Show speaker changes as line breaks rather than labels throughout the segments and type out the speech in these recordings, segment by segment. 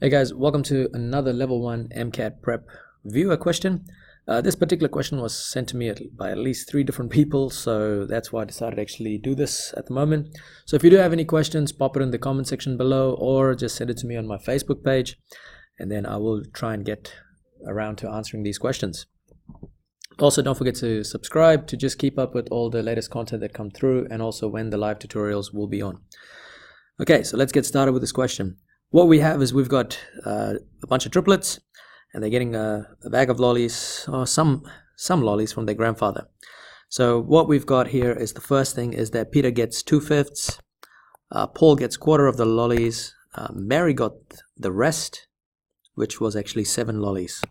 Hey guys, welcome to another level 1 MCAT prep viewer question. This particular question was sent to me by at least 3 different people, so that's why I decided to actually do this at the moment. So if you do have any questions, pop it in the comment section below or just send it to me on my Facebook page, and then I will try and get around to answering these questions. Also, don't forget to subscribe to just keep up with all the latest content that come through, and also when the live tutorials will be on. Okay, so let's get started with this question. What we have is we've got a bunch of triplets, and they're getting a bag of lollies, or some lollies from their grandfather. So what we've got here is the first thing is that Peter gets 2/5, Paul gets 1/4 of the lollies, Mary got the rest, which was actually 7 lollies.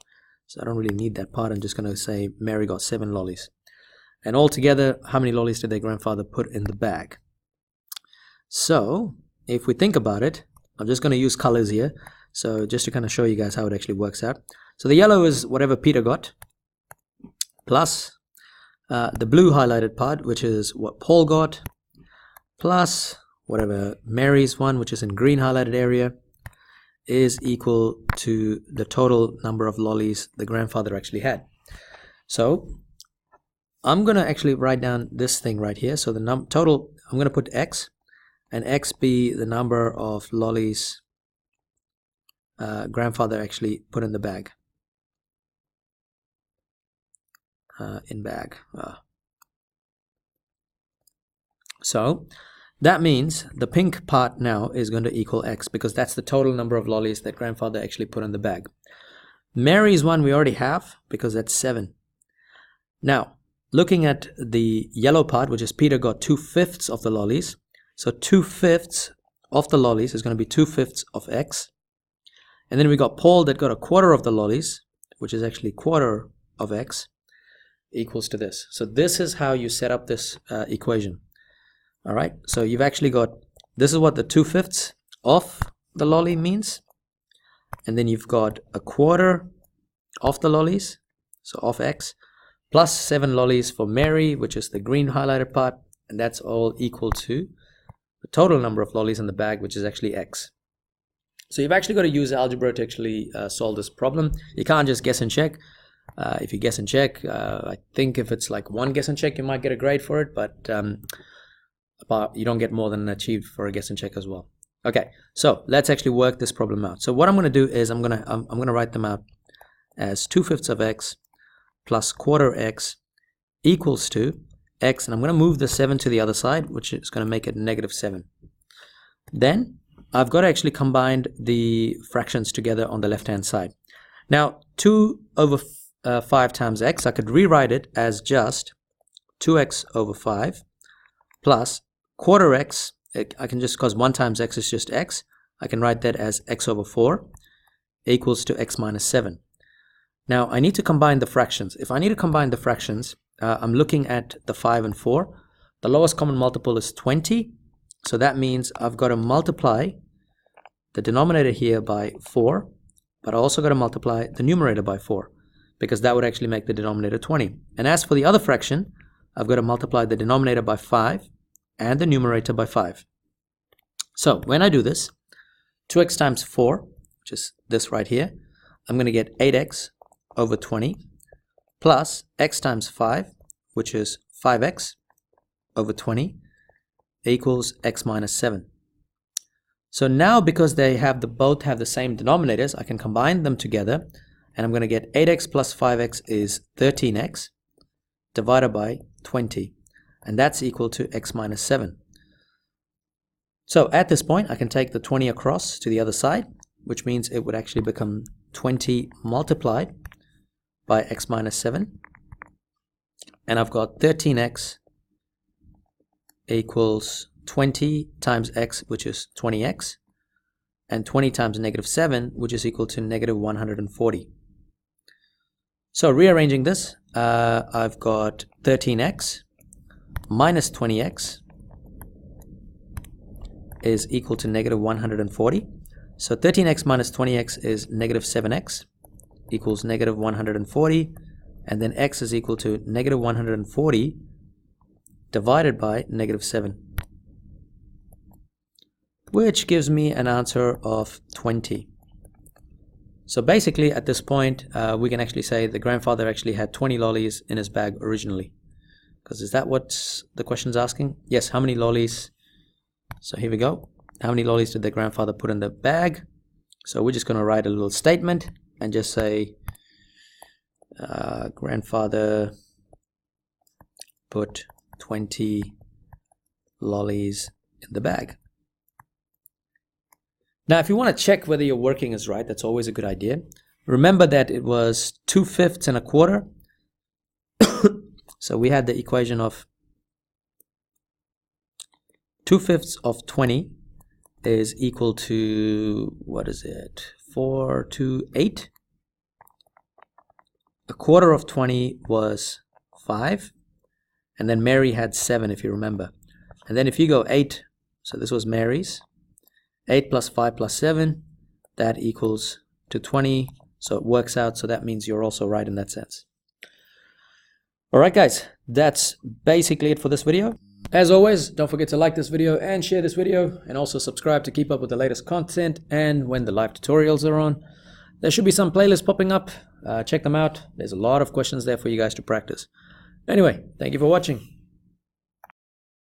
So I don't really need that part. I'm just going to say Mary got 7 lollies. And altogether, how many lollies did their grandfather put in the bag? So if we think about it, I'm just going to use colors here, so just to kind of show you guys how it actually works out. So the yellow is whatever Peter got, plus the blue highlighted part, which is what Paul got, plus whatever Mary's one, which is in green highlighted area, is equal to the total number of lollies the grandfather actually had. So I'm going to actually write down this thing right here. So the total, I'm going to put X, and X be the number of lollies grandfather actually put in the bag. So that means the pink part now is going to equal X, because that's the total number of lollies that grandfather actually put in the bag. Mary's one we already have, because that's 7. Now, looking at the yellow part, which is Peter got 2/5 of the lollies. So 2/5 of the lollies is going to be 2/5 of X. And then we got Paul that got 1/4 of the lollies, which is actually 1/4 of X, equals to this. So this is how you set up this equation. All right, so you've actually got, this is what the 2/5 of the lolly means. And then you've got 1/4 of the lollies, so of X, plus 7 lollies for Mary, which is the green highlighted part. And that's all equal to the total number of lollies in the bag, which is actually X. So you've actually got to use algebra to actually solve this problem. You can't just guess and check. If you guess and check, I think if it's like 1 guess and check, you might get a grade for it, but you don't get more than achieved for a guess and check as well. Okay, so let's actually work this problem out. So what I'm going to do is I'm going to write them out as 2/5 of X plus 1/4 X equals to X, and I'm going to move the 7 to the other side, which is going to make it -7. Then I've got to actually combine the fractions together on the left hand side. Now 2/5 times X, I could rewrite it as just 2x/5 plus 1/4 X. I can just, because 1 times X is just X, I can write that as x/4 equals to X minus 7. Now I need to combine the fractions. If I need to combine the fractions, I'm looking at the 5 and 4. The lowest common multiple is 20. So that means I've got to multiply the denominator here by 4. But I also got to multiply the numerator by 4, because that would actually make the denominator 20. And as for the other fraction, I've got to multiply the denominator by 5 and the numerator by 5. So when I do this, 2x times 4, which is this right here, I'm going to get 8x/20. Plus x times 5, which is 5x/20, equals x minus 7. So now, because they both have the same denominators, I can combine them together, and I'm going to get 8x plus 5x is 13x divided by 20, and that's equal to x minus 7. So at this point, I can take the 20 across to the other side, which means it would actually become 20 multiplied by x minus 7, and I've got 13x equals 20 times x, which is 20x, and 20 times -7, which is equal to -140. So rearranging this, I've got 13x minus 20x is equal to -140. So 13x minus 20x is -7x. Equals -140, and then x is equal to -140 divided by -7. which gives me an answer of 20. So basically at this point, we can actually say the grandfather actually had 20 lollies in his bag originally. Because is that what the question's asking? Yes, how many lollies? So here we go. How many lollies did the grandfather put in the bag? So we're just going to write a little statement and just say grandfather put 20 lollies in the bag. Now, if you want to check whether your working is right, that's always a good idea. Remember that it was 2/5 and a quarter. So we had the equation of 2/5 of 20 is equal to, what is it? 4 to 8. A quarter of 20 was 5. And then Mary had 7, if you remember. And then if you go 8, so this was Mary's. 8 plus 5 plus 7, that equals to 20. So it works out. So that means you're also right in that sense. All right, guys, that's basically it for this video. As always, don't forget to like this video and share this video, and also subscribe to keep up with the latest content and when the live tutorials are on. There should be some playlists popping up. Check them out. There's a lot of questions there for you guys to practice. Anyway, thank you for watching.